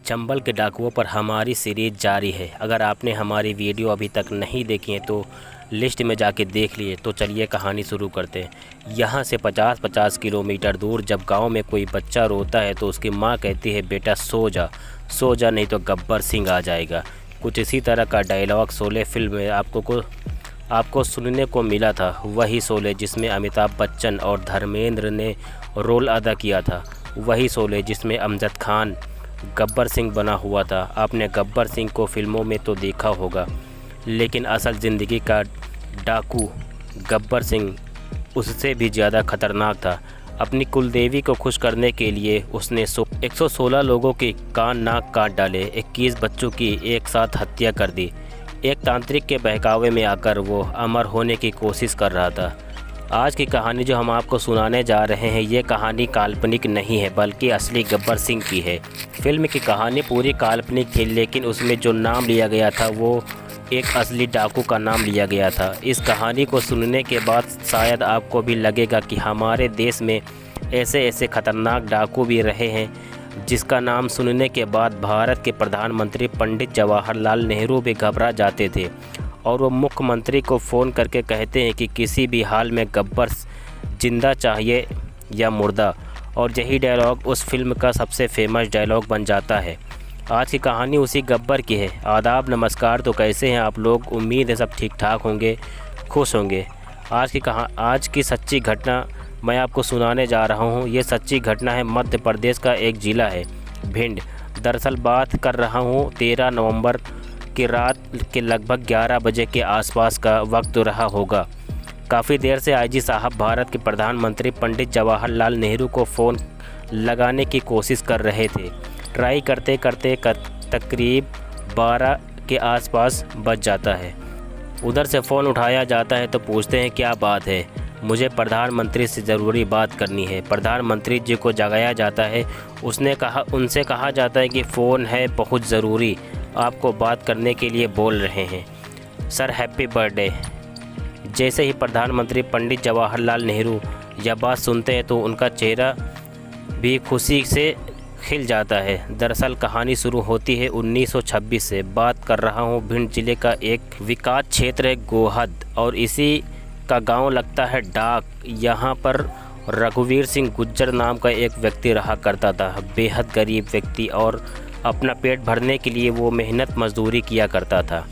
चंबल के डाकुओं पर हमारी सीरीज़ जारी है। अगर आपने हमारी वीडियो अभी तक नहीं देखी है तो लिस्ट में जाके देख लिए। तो चलिए कहानी शुरू करते हैं। यहाँ से 50-50 किलोमीटर दूर जब गांव में कोई बच्चा रोता है तो उसकी माँ कहती है, बेटा सो जा नहीं तो गब्बर सिंह आ जाएगा। कुछ इसी तरह का डायलॉग शोले फिल्म में आपको सुनने को मिला था। वही शोले जिसमें अमिताभ बच्चन और धर्मेंद्र ने रोल अदा किया था। वही शोले जिसमें अमजद खान गब्बर सिंह बना हुआ था। आपने गब्बर सिंह को फिल्मों में तो देखा होगा, लेकिन असल ज़िंदगी का डाकू गब्बर सिंह उससे भी ज़्यादा खतरनाक था। अपनी कुलदेवी को खुश करने के लिए उसने 116 लोगों के कान नाक काट डाले, 21 बच्चों की एक साथ हत्या कर दी। एक तांत्रिक के बहकावे में आकर वो अमर होने की कोशिश कर रहा था। आज की कहानी जो हम आपको सुनाने जा रहे हैं, ये कहानी काल्पनिक नहीं है बल्कि असली गब्बर सिंह की है। फिल्म की कहानी पूरी काल्पनिक थी, लेकिन उसमें जो नाम लिया गया था वो एक असली डाकू का नाम लिया गया था। इस कहानी को सुनने के बाद शायद आपको भी लगेगा कि हमारे देश में ऐसे ऐसे खतरनाक डाकू भी रहे हैं, जिसका नाम सुनने के बाद भारत के प्रधानमंत्री पंडित जवाहरलाल नेहरू भी घबरा जाते थे और वो मुख्यमंत्री को फ़ोन करके कहते हैं कि किसी भी हाल में गब्बर जिंदा चाहिए या मुर्दा। और यही डायलॉग उस फिल्म का सबसे फेमस डायलॉग बन जाता है। आज की कहानी उसी गब्बर की है। आदाब, नमस्कार। तो कैसे हैं आप लोग? उम्मीद है सब ठीक ठाक होंगे, खुश होंगे। आज की सच्ची घटना मैं आपको सुनाने जा रहा हूँ। ये सच्ची घटना है मध्य प्रदेश का एक ज़िला है, भिंड। दरअसल बात कर रहा हूँ 13 नवंबर की रात के लगभग 11 बजे के आसपास का वक्त रहा होगा। काफ़ी देर से आईजी साहब भारत के प्रधानमंत्री पंडित जवाहरलाल नेहरू को फ़ोन लगाने की कोशिश कर रहे थे। ट्राई करते करते तकरीब 12 के आसपास बज जाता है। उधर से फ़ोन उठाया जाता है तो पूछते हैं क्या बात है। मुझे प्रधानमंत्री से ज़रूरी बात करनी है। प्रधानमंत्री जी को जगाया जाता है। उनसे कहा जाता है कि फ़ोन है बहुत ज़रूरी, आपको बात करने के लिए बोल रहे हैं। Sir happy birthday. जैसे ही प्रधानमंत्री पंडित जवाहरलाल नेहरू यह बात सुनते हैं तो उनका चेहरा भी खुशी से खिल जाता है। दरअसल कहानी शुरू होती है 1926 से। बात कर रहा हूँ भिंड जिले का एक विकास क्षेत्र है गोहद, और इसी का गांव लगता है डाक। यहाँ पर रघुवीर सिंह गुज्जर नाम का एक व्यक्ति रहा करता था। बेहद गरीब व्यक्ति, और अपना पेट भरने के लिए वो मेहनत मजदूरी किया करता था।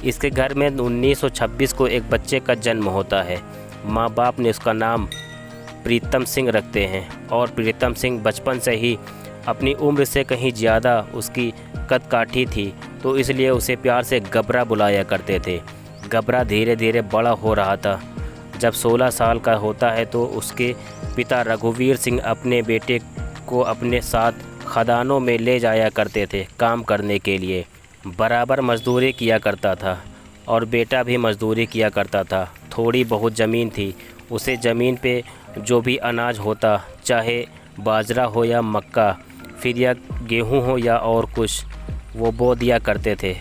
इसके घर में 1926 को एक बच्चे का जन्म होता है। माँ बाप ने उसका नाम प्रीतम सिंह रखते हैं, और प्रीतम सिंह बचपन से ही अपनी उम्र से कहीं ज़्यादा उसकी कद काठी थी, तो इसलिए उसे प्यार से गबरा बुलाया करते थे। गबरा धीरे धीरे बड़ा हो रहा था। जब 16 साल का होता है तो उसके पिता रघुवीर सिंह अपने बेटे को अपने साथ खदानों में ले जाया करते थे काम करने के लिए। बराबर मजदूरी किया करता था और बेटा भी मजदूरी किया करता था। थोड़ी बहुत ज़मीन थी, उसे ज़मीन पे जो भी अनाज होता, चाहे बाजरा हो या मक्का, फिर या गेहूँ हो या और कुछ, वो बो दिया करते थे।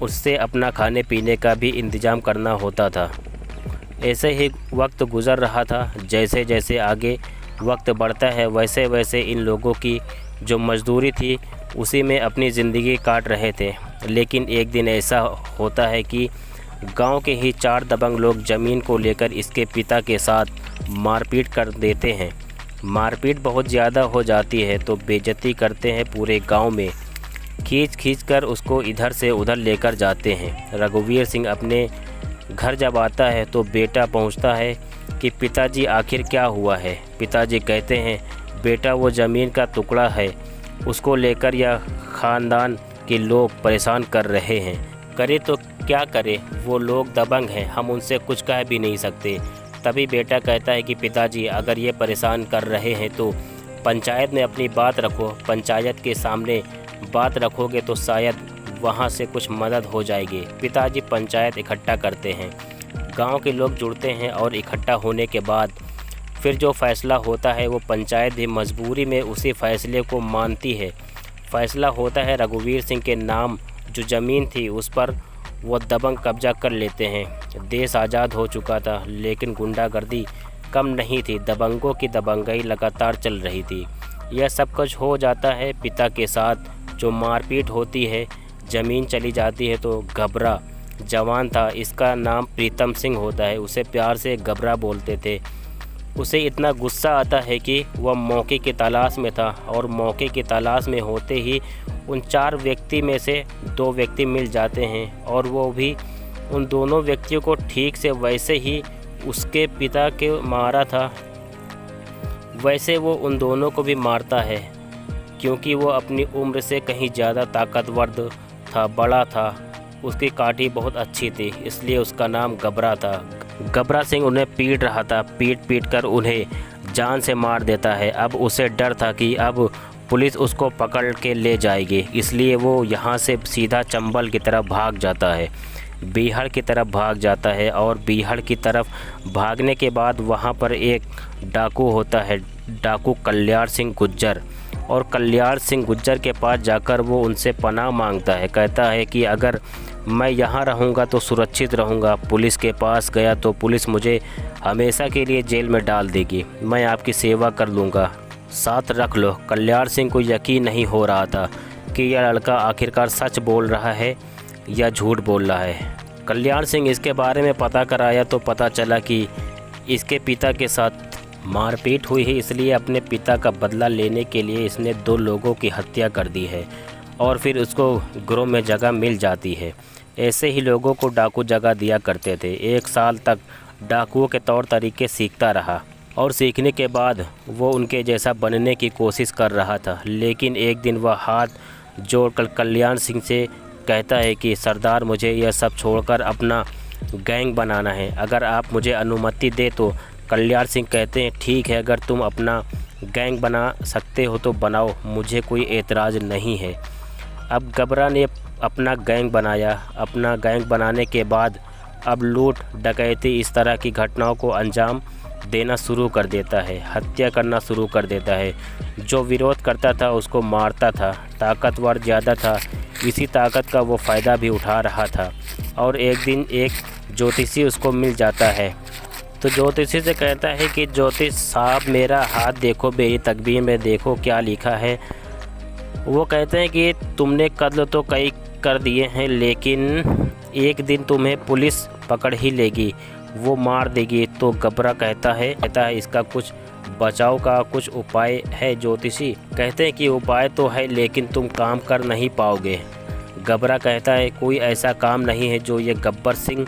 उससे अपना खाने पीने का भी इंतज़ाम करना होता था। ऐसे ही वक्त गुज़र रहा था। जैसे जैसे आगे वक्त बढ़ता है वैसे वैसे इन लोगों की जो मजदूरी थी उसी में अपनी ज़िंदगी काट रहे थे। लेकिन एक दिन ऐसा होता है कि गांव के ही 4 दबंग लोग ज़मीन को लेकर इसके पिता के साथ मारपीट कर देते हैं। मारपीट बहुत ज़्यादा हो जाती है तो बेइज्जती करते हैं पूरे गांव में। खींच कर उसको इधर से उधर लेकर जाते हैं। रघुवीर सिंह अपने घर जब आता है तो बेटा पहुंचता है कि पिताजी आखिर क्या हुआ है। पिताजी कहते हैं, बेटा वो ज़मीन का टुकड़ा है, उसको लेकर यह ख़ानदान के लोग परेशान कर रहे हैं। करे तो क्या करे, वो लोग दबंग हैं, हम उनसे कुछ कह भी नहीं सकते। तभी बेटा कहता है कि पिताजी अगर ये परेशान कर रहे हैं तो पंचायत में अपनी बात रखो। पंचायत के सामने बात रखोगे तो शायद वहाँ से कुछ मदद हो जाएगी। पिताजी पंचायत इकट्ठा करते हैं, गांव के लोग जुड़ते हैं और इकट्ठा होने के बाद फिर जो फ़ैसला होता है वो पंचायत भी मजबूरी में उसी फ़ैसले को मानती है। फ़ैसला होता है रघुवीर सिंह के नाम जो ज़मीन थी उस पर वो दबंग कब्जा कर लेते हैं। देश आज़ाद हो चुका था, लेकिन गुंडागर्दी कम नहीं थी। दबंगों की दबंगई लगातार चल रही थी। यह सब कुछ हो जाता है पिता के साथ, जो मारपीट होती है, ज़मीन चली जाती है। तो घबरा जवान था, इसका नाम प्रीतम सिंह होता है, उसे प्यार से घबरा बोलते थे। उसे इतना गुस्सा आता है कि वह मौके की तलाश में था और मौके की तलाश में होते ही उन 4 व्यक्ति में से 2 व्यक्ति मिल जाते हैं और वो भी उन दोनों व्यक्तियों को ठीक से वैसे ही उसके पिता के मारा था, वैसे वो उन दोनों को भी मारता है। क्योंकि वो अपनी उम्र से कहीं ज़्यादा ताकतवर था, बड़ा था, उसकी काठी बहुत अच्छी थी, इसलिए उसका नाम घबरा था। घबरा सिंह उन्हें पीट रहा था, पीट कर उन्हें जान से मार देता है। अब उसे डर था कि अब पुलिस उसको पकड़ के ले जाएगी, इसलिए वो यहाँ से सीधा चंबल की तरफ भाग जाता है, बिहार की तरफ भाग जाता है। और बिहार की तरफ भागने के बाद वहाँ पर एक डाकू होता है, डाकू कल्याण सिंह गुज्जर। और कल्याण सिंह गुज्जर के पास जाकर वो उनसे पनाह मांगता है, कहता है कि अगर मैं यहाँ रहूँगा तो सुरक्षित रहूँगा, पुलिस के पास गया तो पुलिस मुझे हमेशा के लिए जेल में डाल देगी, मैं आपकी सेवा कर लूँगा, साथ रख लो। कल्याण सिंह को यकीन नहीं हो रहा था कि यह लड़का आखिरकार सच बोल रहा है या झूठ बोल रहा है। कल्याण सिंह इसके बारे में पता कराया तो पता चला कि इसके पिता के साथ मारपीट हुई है, इसलिए अपने पिता का बदला लेने के लिए इसने 2 लोगों की हत्या कर दी है और फिर उसको गिरोह में जगह मिल जाती है। ऐसे ही लोगों को डाकू जगह दिया करते थे। 1 साल तक डाकुओं के तौर तरीके सीखता रहा और सीखने के बाद वो उनके जैसा बनने की कोशिश कर रहा था। लेकिन एक दिन वह हाथ जोड़कर कल्याण सिंह से कहता है कि सरदार, मुझे यह सब छोड़कर अपना गैंग बनाना है, अगर आप मुझे अनुमति दे तो। कल्याण सिंह कहते हैं ठीक है, अगर तुम अपना गैंग बना सकते हो तो बनाओ, मुझे कोई एतराज़ नहीं है। अब घबरा ने अपना गैंग बनाया। अपना गैंग बनाने के बाद अब लूट डकैती इस तरह की घटनाओं को अंजाम देना शुरू कर देता है, हत्या करना शुरू कर देता है। जो विरोध करता था उसको मारता था, ताकतवर ज़्यादा था, इसी ताकत का वो फ़ायदा भी उठा रहा था। और एक दिन एक ज्योतिषी उसको मिल जाता है, तो ज्योतिषी से कहता है कि ज्योतिष साहब, मेरा हाथ देखो, मेरी तकदीर में देखो क्या लिखा है। वो कहते हैं कि तुमने कत्ल तो कई कर दिए हैं, लेकिन एक दिन तुम्हें पुलिस पकड़ ही लेगी, वो मार देगी। तो घबरा कहता है इसका कुछ बचाव का कुछ उपाय है। ज्योतिषी कहते हैं कि उपाय तो है, लेकिन तुम काम कर नहीं पाओगे। घबरा कहता है कोई ऐसा काम नहीं है जो ये गब्बर सिंह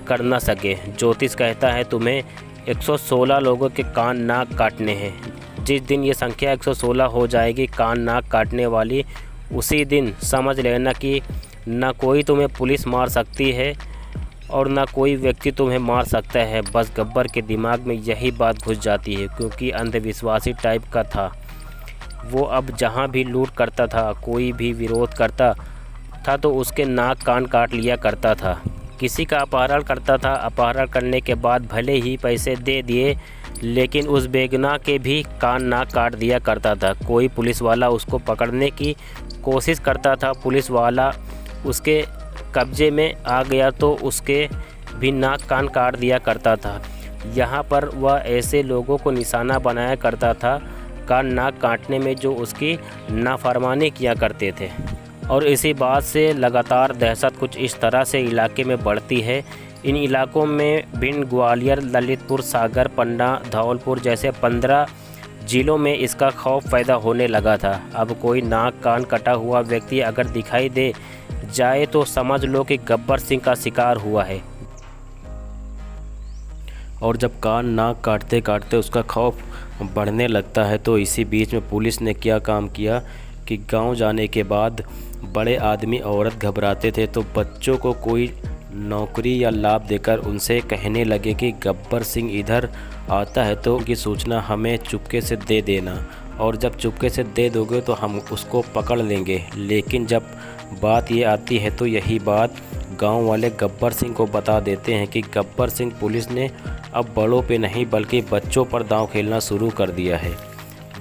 कर ना सके। ज्योतिष कहता है तुम्हें 116 लोगों के कान नाक काटने हैं। जिस दिन ये संख्या 116 हो जाएगी कान नाक काटने वाली, उसी दिन समझ लेना कि ना कोई तुम्हें पुलिस मार सकती है और ना कोई व्यक्ति तुम्हें मार सकता है। बस गब्बर के दिमाग में यही बात घुस जाती है, क्योंकि अंधविश्वासी टाइप का था वो। अब जहाँ भी लूट करता था, कोई भी विरोध करता था तो उसके नाक कान काट लिया करता था। किसी का अपहरण करता था, अपहरण करने के बाद भले ही पैसे दे दिए, लेकिन उस बेगुनाह के भी कान नाक काट दिया करता था। कोई पुलिस वाला उसको पकड़ने की कोशिश करता था, पुलिस वाला उसके कब्जे में आ गया तो उसके भी नाक कान काट दिया करता था। यहाँ पर वह ऐसे लोगों को निशाना बनाया करता था कान नाक काटने में जो उसकी नाफरमानी किया करते थे। और इसी बात से लगातार दहशत कुछ इस तरह से इलाके में बढ़ती है। इन इलाकों में भिंड, ग्वालियर, ललितपुर, सागर, पन्ना, धौलपुर जैसे 15 जिलों में इसका खौफ पैदा होने लगा था। अब कोई नाक कान कटा हुआ व्यक्ति अगर दिखाई दे जाए तो समझ लो कि गब्बर सिंह का शिकार हुआ है। और जब कान नाक काटते काटते उसका खौफ बढ़ने लगता है तो इसी बीच में पुलिस ने क्या काम किया कि गांव जाने के बाद बड़े आदमी औरत घबराते थे तो बच्चों को कोई नौकरी या लाभ देकर उनसे कहने लगे कि गब्बर सिंह इधर आता है तो उनकी सूचना हमें चुपके से दे देना, और जब चुपके से दे दोगे तो हम उसको पकड़ लेंगे। लेकिन जब बात ये आती है तो यही बात गांव वाले गब्बर सिंह को बता देते हैं कि गब्बर सिंह पुलिस ने अब बड़ों पे नहीं बल्कि बच्चों पर दांव खेलना शुरू कर दिया है।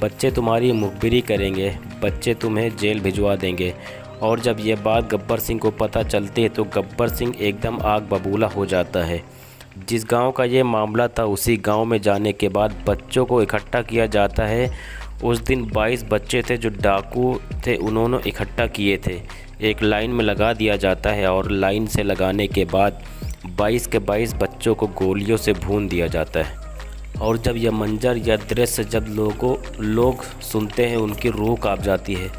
बच्चे तुम्हारी मुखबिरी करेंगे, बच्चे तुम्हें जेल भिजवा देंगे। और जब ये बात गब्बर सिंह को पता चलती है तो गब्बर सिंह एकदम आग बबूला हो जाता है। जिस गांव का ये मामला था उसी गांव में जाने के बाद बच्चों को इकट्ठा किया जाता है, उस दिन 22 बच्चे थे जो डाकू थे, उन्होंने इकट्ठा किए थे। एक लाइन में लगा दिया जाता है और लाइन से लगाने के बाद 22 के 22 बच्चों को गोलियों से भून दिया जाता है। और जब यह मंजर या दृश्य जब लोग सुनते हैं, उनकी रूह कांप जाती है।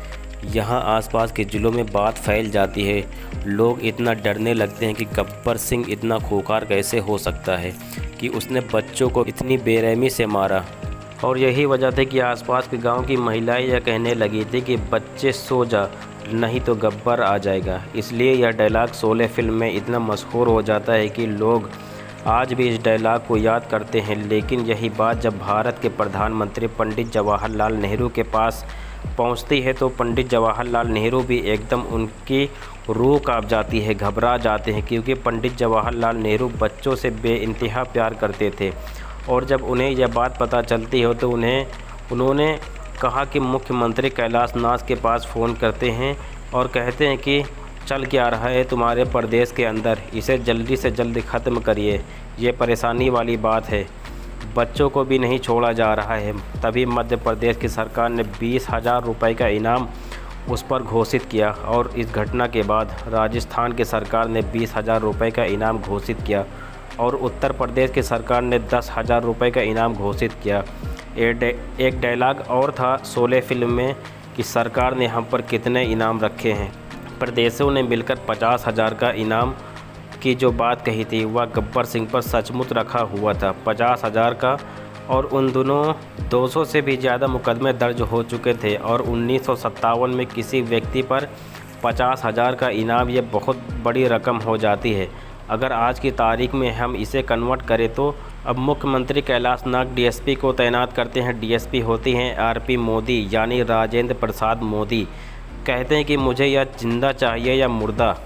यहाँ आसपास के ज़िलों में बात फैल जाती है। लोग इतना डरने लगते हैं कि गब्बर सिंह इतना खूंखार कैसे हो सकता है कि उसने बच्चों को इतनी बेरहमी से मारा। और यही वजह थी कि आसपास के गांव की महिलाएं यह कहने लगी थी कि बच्चे सो जा, नहीं तो गब्बर आ जाएगा। इसलिए यह डायलॉग शोले फिल्म में इतना मशहूर हो जाता है कि लोग आज भी इस डायलॉग को याद करते हैं। लेकिन यही बात जब भारत के प्रधानमंत्री पंडित जवाहरलाल नेहरू के पास पहुंचती है तो पंडित जवाहरलाल नेहरू भी एकदम उनकी रूह कांप जाती है, घबरा जाते हैं, क्योंकि पंडित जवाहरलाल नेहरू बच्चों से बेइंतहा प्यार करते थे। और जब उन्हें यह बात पता चलती है तो उन्होंने कहा कि मुख्यमंत्री कैलाश नाथ के पास फ़ोन करते हैं और कहते हैं कि चल क्या रहा है तुम्हारे प्रदेश के अंदर, इसे जल्दी से जल्दी ख़त्म करिए, ये परेशानी वाली बात है, बच्चों को भी नहीं छोड़ा जा रहा है। तभी मध्य प्रदेश की सरकार ने 20,000 रुपये का इनाम उस पर घोषित किया और इस घटना के बाद राजस्थान की सरकार ने 20,000 रुपये का इनाम घोषित किया और उत्तर प्रदेश की सरकार ने 10,000 रुपये का इनाम घोषित किया। एक डायलॉग और था शोले फिल्म में कि सरकार ने हम पर कितने इनाम रखे हैं। प्रदेशों ने मिलकर 50,000 का इनाम की जो बात कही थी वह गब्बर सिंह पर सचमुच रखा हुआ था, 50,000 का। और उन दोनों 200 से भी ज़्यादा मुकदमे दर्ज हो चुके थे और 1957 में किसी व्यक्ति पर 50,000 का इनाम ये बहुत बड़ी रकम हो जाती है। अगर आज की तारीख में हम इसे कन्वर्ट करें तो अब मुख्यमंत्री कैलाश नाथ डीएसपी को तैनात करते हैं। डीएसपी होती हैं आरपी मोदी, यानी राजेंद्र प्रसाद मोदी। कहते हैं कि मुझे यह जिंदा चाहिए या मुर्दा,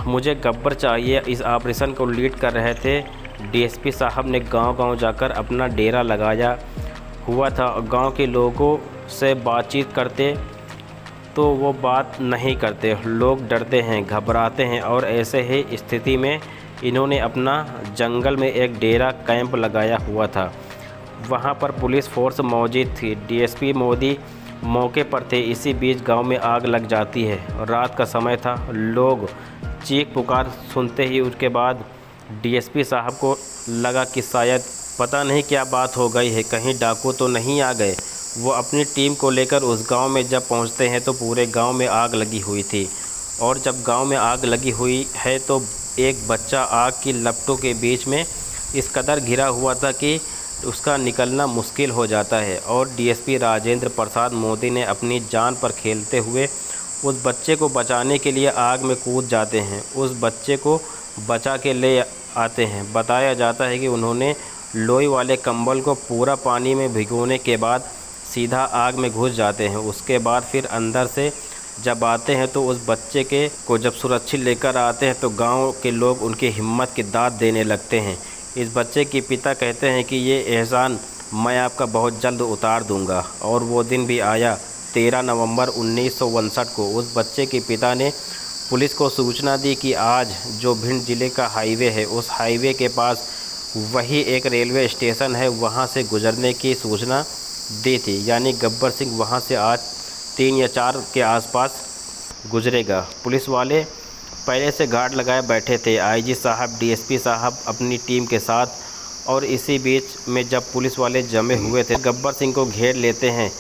मुझे गब्बर चाहिए। इस ऑपरेशन को लीड कर रहे थे डीएसपी साहब ने गांव-गांव जाकर अपना डेरा लगाया हुआ था। गांव के लोगों से बातचीत करते तो वो बात नहीं करते, लोग डरते हैं, घबराते हैं। और ऐसे ही स्थिति में इन्होंने अपना जंगल में एक डेरा कैंप लगाया हुआ था। वहाँ पर पुलिस फोर्स मौजूद थी। डीएसपी मोदी मौके पर थे। इसी बीच गांव में आग लग जाती है। रात का समय था। लोग चीख पुकार सुनते ही उसके बाद डीएसपी साहब को लगा कि शायद पता नहीं क्या बात हो गई है, कहीं डाकू तो नहीं आ गए। वो अपनी टीम को लेकर उस गांव में जब पहुंचते हैं तो पूरे गांव में आग लगी हुई थी। और जब गांव में आग लगी हुई है तो एक बच्चा आग की लपटों के बीच में इस कदर घिरा हुआ था कि उसका निकलना मुश्किल हो जाता है। और डीएसपी राजेंद्र प्रसाद मोदी ने अपनी जान पर खेलते हुए उस बच्चे को बचाने के लिए आग में कूद जाते हैं। उस बच्चे को बचा के ले आते हैं। बताया जाता है कि उन्होंने लोई वाले कंबल को पूरा पानी में भिगोने के बाद सीधा आग में घुस जाते हैं। उसके बाद फिर अंदर से जब आते हैं तो उस बच्चे को जब सुरक्षित लेकर आते हैं तो गांव के लोग उनकी हिम्मत की दाद देने लगते हैं। इस बच्चे के पिता कहते हैं कि ये एहसान मैं आपका बहुत जल्द उतार दूंगा। और वो दिन भी आया। 13 नवंबर 1959 को उस बच्चे के पिता ने पुलिस को सूचना दी कि आज जो भिंड ज़िले का हाईवे है, उस हाईवे के पास वही एक रेलवे स्टेशन है, वहाँ से गुजरने की सूचना दी थी। यानी गब्बर सिंह वहाँ से आज 3 या 4 के आसपास गुजरेगा। पुलिस वाले पहले से गार्ड लगाए बैठे थे, आईजी साहब, डीएसपी साहब अपनी टीम के साथ। और इसी बीच में जब पुलिस वाले जमे हुए थे, गब्बर सिंह को घेर लेते हैं।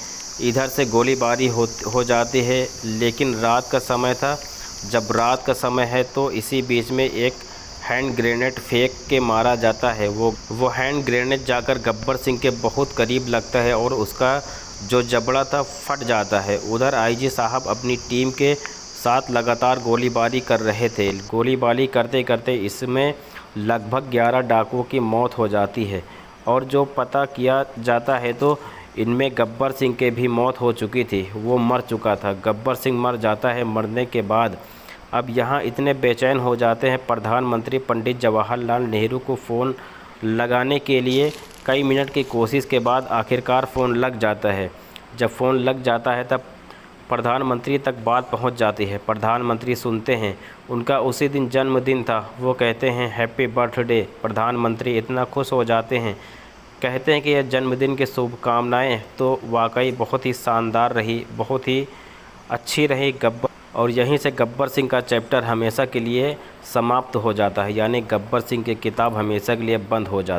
इधर से गोलीबारी हो जाती है। लेकिन रात का समय था। जब रात का समय है तो इसी बीच में एक हैंड ग्रेनेड फेंक के मारा जाता है। वो हैंड ग्रेनेड जाकर गब्बर सिंह के बहुत करीब लगता है और उसका जो जबड़ा था फट जाता है। उधर आईजी साहब अपनी टीम के साथ लगातार गोलीबारी कर रहे थे। गोलीबारी करते करते इसमें लगभग 11 डाकुओं की मौत हो जाती है। और जो पता किया जाता है तो इनमें गब्बर सिंह के भी मौत हो चुकी थी, वो मर चुका था। गब्बर सिंह मर जाता है। मरने के बाद अब यहाँ इतने बेचैन हो जाते हैं प्रधानमंत्री पंडित जवाहरलाल नेहरू को फ़ोन लगाने के लिए। कई मिनट की कोशिश के बाद आखिरकार फ़ोन लग जाता है। जब फ़ोन लग जाता है तब प्रधानमंत्री तक बात पहुंच जाती है। प्रधानमंत्री सुनते हैं। उनका उसी दिन जन्मदिन था। वो कहते हैं हैप्पी बर्थडे। प्रधानमंत्री इतना खुश हो जाते हैं कहते हैं कि यह जन्मदिन की शुभकामनाएँ तो वाकई बहुत ही शानदार रही, बहुत ही अच्छी रही गब्बर। और यहीं से गब्बर सिंह का चैप्टर हमेशा के लिए समाप्त हो जाता है, यानी गब्बर सिंह की किताब हमेशा के लिए बंद हो जाती है।